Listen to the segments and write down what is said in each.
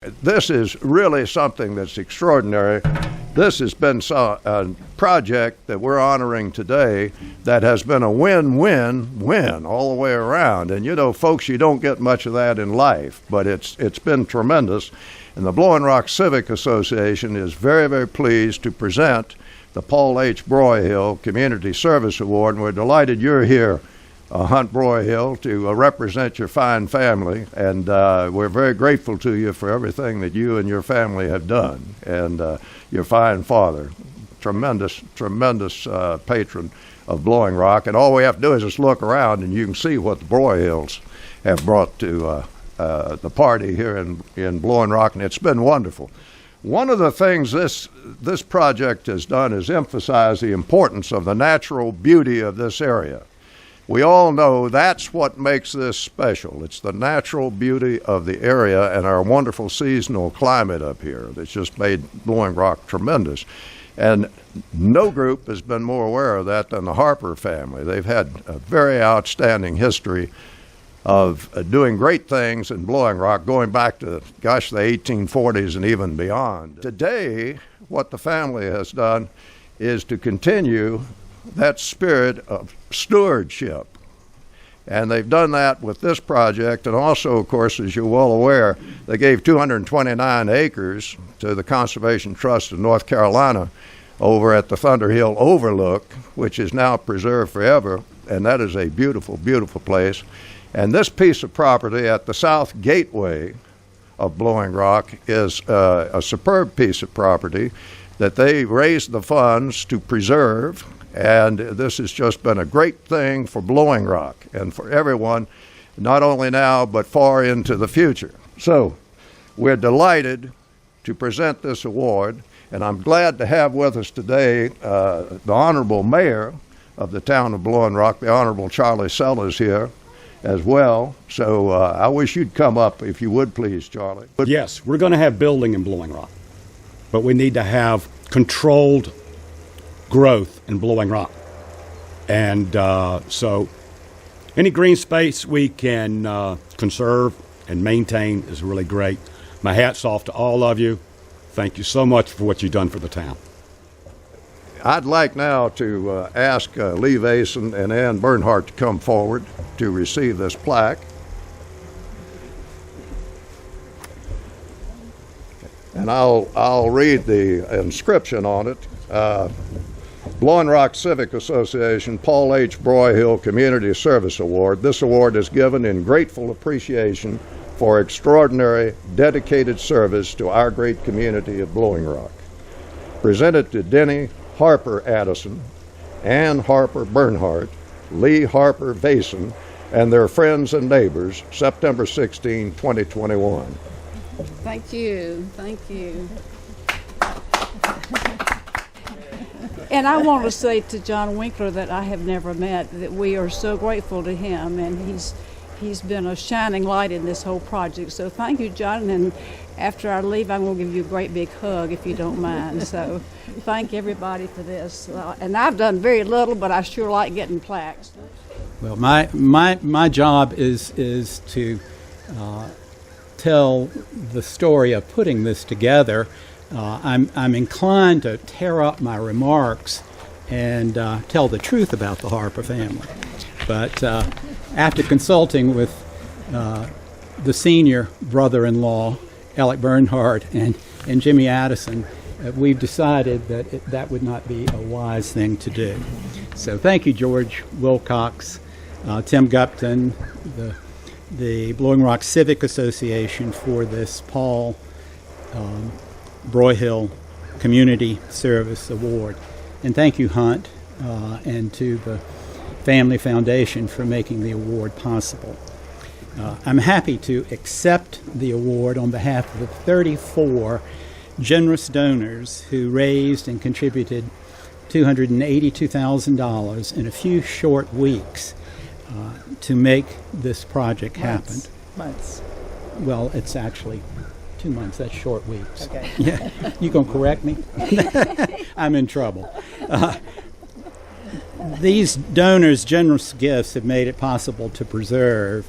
This is really something that's extraordinary. This has been a project that we're honoring today that has been a win-win-win all the way around. And you know, folks, you don't get much of that in life, but it's been tremendous. And the Blowing Rock Civic Association is very, very pleased to present the Paul H. Broyhill Community Service Award. And we're delighted you're here, Hunt Broyhill, to represent your fine family, and we're very grateful to you for everything that you and your family have done, and your fine father, tremendous patron of Blowing Rock. And all we have to do is just look around and you can see what the Broyhills have brought to the party here in Blowing Rock, and it's been wonderful. One of the things this project has done is emphasize the importance of the natural beauty of this area. We all know that's what makes this special. It's the natural beauty of the area and our wonderful seasonal climate up here that's just made Blowing Rock tremendous. And no group has been more aware of that than the Harper family. They've had a very outstanding history of doing great things in Blowing Rock going back to, gosh, the 1840s and even beyond. Today, what the family has done is to continue that spirit of stewardship. And they've done that with this project, and also, of course, as you're well aware, they gave 229 acres to the Conservation Trust of North Carolina over at the Thunder Hill Overlook, which is now preserved forever, and that is a beautiful, beautiful place. And this piece of property at the south gateway of Blowing Rock is a superb piece of property that they raised the funds to preserve. And this has just been a great thing for Blowing Rock and for everyone, not only now, but far into the future. So we're delighted to present this award, and I'm glad to have with us today the Honorable Mayor of the town of Blowing Rock, the Honorable Charlie Sellers here as well. So I wish you'd come up, if you would, please, Charlie. Yes, we're going to have building in Blowing Rock, but we need to have controlled growth in Blowing Rock. And so any green space we can conserve and maintain is really great. My hat's off to all of you. Thank you so much for what you've done for the town. I'd like now to ask Lee Vason and Ann Bernhardt to come forward to receive this plaque. And I'll read the inscription on it. Blowing Rock Civic Association Paul H. Broyhill Community Service Award. This award is given in grateful appreciation for extraordinary, dedicated service to our great community of Blowing Rock. Presented to Denny Harper Addison, Ann Harper Bernhardt, Lee Harper Vason, and their friends and neighbors, September 16, 2021. Thank you. Thank you. And I want to say to John Winkler that I have never met, that we are so grateful to him, and he's been a shining light in this whole project. So thank you, John, and after I leave, I'm going to give you a great big hug, if you don't mind. So thank everybody for this. And I've done very little, but I sure like getting plaques. Well, my job is to tell the story of putting this together. I'm inclined to tear up my remarks and tell the truth about the Harper family. But after consulting with the senior brother-in-law, Alec Bernhardt, and Jimmy Addison, we've decided that that would not be a wise thing to do. So thank you, George Wilcox, Tim Gupton, the Blowing Rock Civic Association for this Paul Broyhill Community Service Award. And thank you, Hunt, and to the Family Foundation for making the award possible. I'm happy to accept the award on behalf of the 34 generous donors who raised and contributed $282,000 in a few short weeks to make this project happen. Months. Well, it's actually 2 months. That's short weeks. Okay. Yeah. You gonna correct me? I'm in trouble. These donors' generous gifts have made it possible to preserve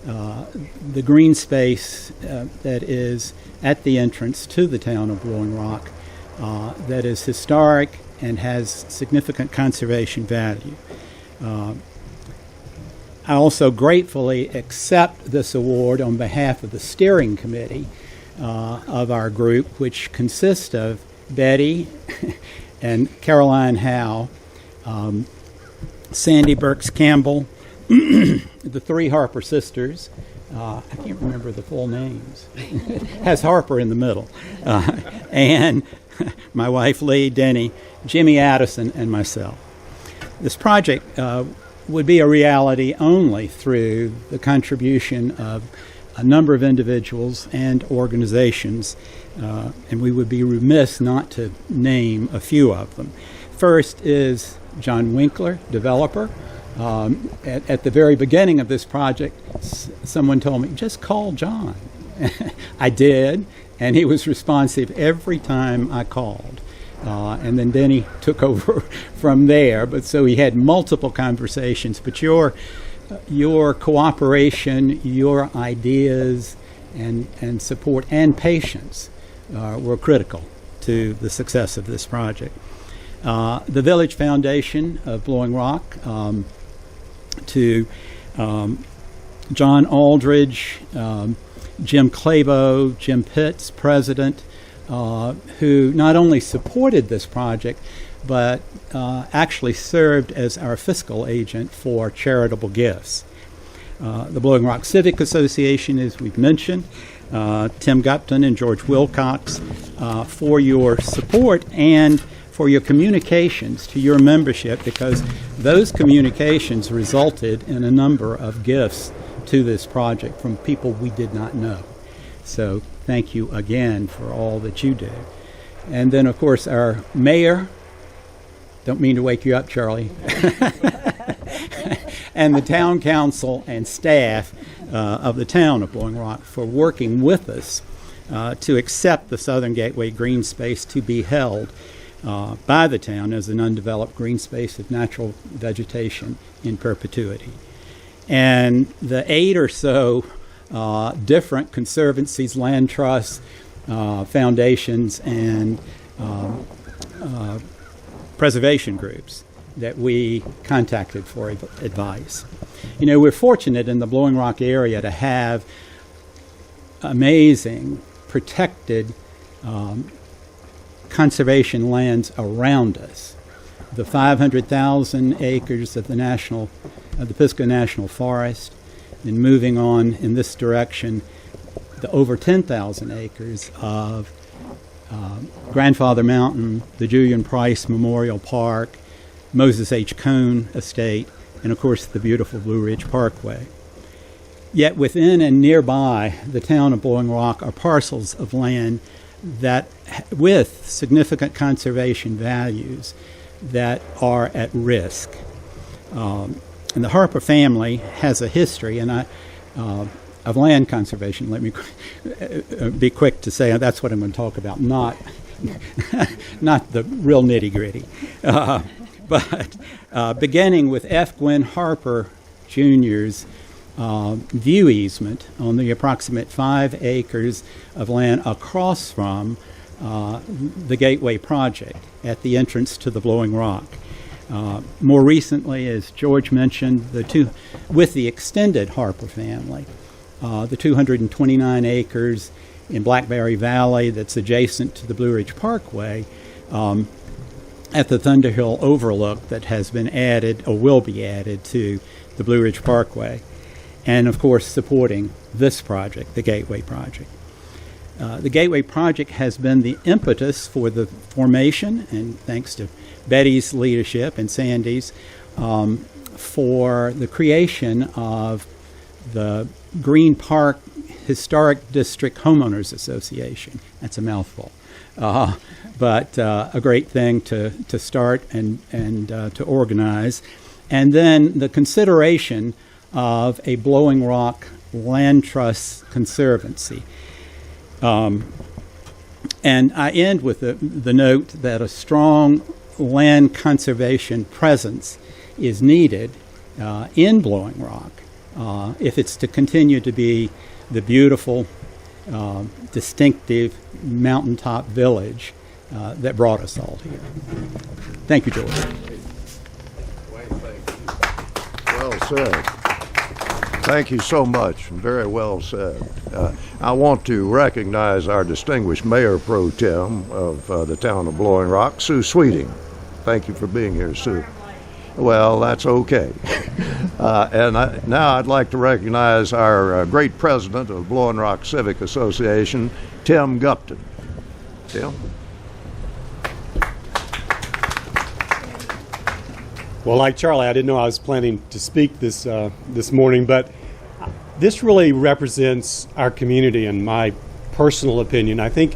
the green space that is at the entrance to the town of Blowing Rock that is historic and has significant conservation value. I also gratefully accept this award on behalf of the steering committee of our group, which consists of Betty and Caroline Howe, Sandy Burks Campbell, the three Harper sisters. I can't remember the full names. It has Harper in the middle. And my wife Lee, Denny, Jimmy Addison, and myself. This project would be a reality only through the contribution of a number of individuals and organizations, and we would be remiss not to name a few of them. First is John Winkler, developer. At the very beginning of this project, someone told me, just call John. I did, and he was responsive every time I called. And then Denny took over from there, but so he had multiple conversations. But your cooperation, your ideas, and support and patience were critical to the success of this project. The Village Foundation of Blowing Rock, to John Aldridge, Jim Clabo, Jim Pitts, president, who not only supported this project, but actually served as our fiscal agent for charitable gifts. The Blowing Rock Civic Association, as we've mentioned, Tim Gupton and George Wilcox, for your support and for your communications to your membership, because those communications resulted in a number of gifts to this project from people we did not know. So thank you again for all that you do. And then, of course, our mayor, don't mean to wake you up, Charlie, and the town council and staff of the town of Blowing Rock for working with us to accept the Southern Gateway green space to be held by the town as an undeveloped green space of natural vegetation in perpetuity. And the 8 or so different conservancies, land trusts, foundations, and preservation groups that we contacted for advice. You know, we're fortunate in the Blowing Rock area to have amazing protected conservation lands around us. The 500,000 acres of the Pisgah National Forest, and moving on in this direction, the over 10,000 acres of Grandfather Mountain, the Julian Price Memorial Park, Moses H. Cone Estate, and of course the beautiful Blue Ridge Parkway. Yet within and nearby the town of Blowing Rock are parcels of land that, with significant conservation values, that are at risk. And the Harper family has a history of land conservation. Let me be quick to say that's what I'm going to talk about, not the real nitty-gritty. But beginning with F. Gwynn Harper Jr.'s view easement on the approximate 5 acres of land across from the Gateway Project at the entrance to the Blowing Rock. More recently, as George mentioned, with the extended Harper family, the 229 acres in Blackberry Valley that's adjacent to the Blue Ridge Parkway at the Thunderhill Overlook that has been added or will be added to the Blue Ridge Parkway, and of course supporting this project, the Gateway Project. The Gateway Project has been the impetus for the formation, and thanks to Betty's leadership and Sandy's, for the creation of the Green Park Historic District Homeowners Association. That's a mouthful. But a great thing to start and to organize. And then the consideration of a Blowing Rock Land Trust Conservancy. And I end with the note that a strong land conservation presence is needed in Blowing Rock if it's to continue to be the beautiful, distinctive mountaintop village that brought us all here. Thank you, George. Well said. Thank you so much. Very well said. I want to recognize our distinguished Mayor Pro Tem of the town of Blowing Rock, Sue Sweeting. Thank you for being here, Sue. Well, that's okay. Now I'd like to recognize our great president of Blowing Rock Civic Association, Tim Gupton. Tim? Well, like Charlie, I didn't know I was planning to speak this morning, but this really represents our community in my personal opinion. I think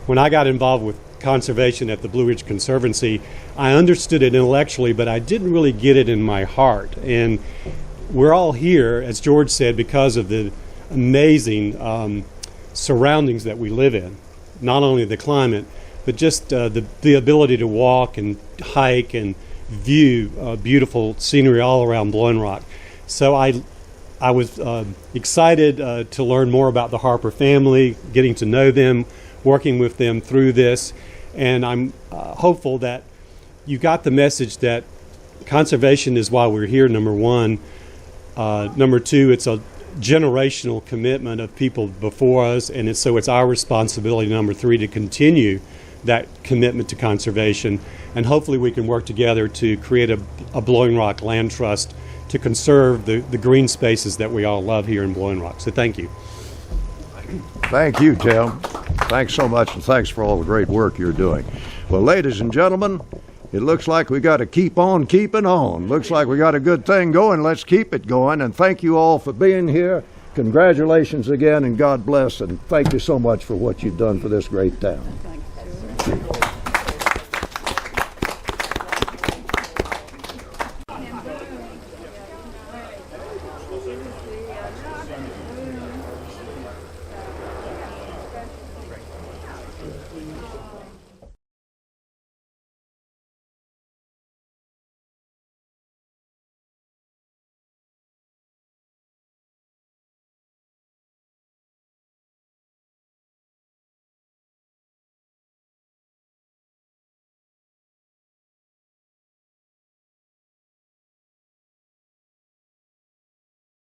when I got involved with conservation at the Blue Ridge Conservancy, I understood it intellectually, but I didn't really get it in my heart. And we're all here, as George said, because of the amazing surroundings that we live in, not only the climate, but just the ability to walk and hike and view beautiful scenery all around Blowing Rock. So I was excited to learn more about the Harper family, getting to know them, working with them through this, and I'm hopeful that you got the message that conservation is why we're here, number one. Number two, it's a generational commitment of people before us, and it's our responsibility, number three, to continue that commitment to conservation, and hopefully we can work together to create a Blowing Rock land trust to conserve the green spaces that we all love here in Blowing Rock. So thank you. Thank you, Tim. Thanks so much, and thanks for all the great work you're doing. Well, ladies and gentlemen, it looks like we got to keep on keeping on. Looks like we got a good thing going. Let's keep it going, and thank you all for being here. Congratulations again, and God bless, and thank you so much for what you've done for this great town.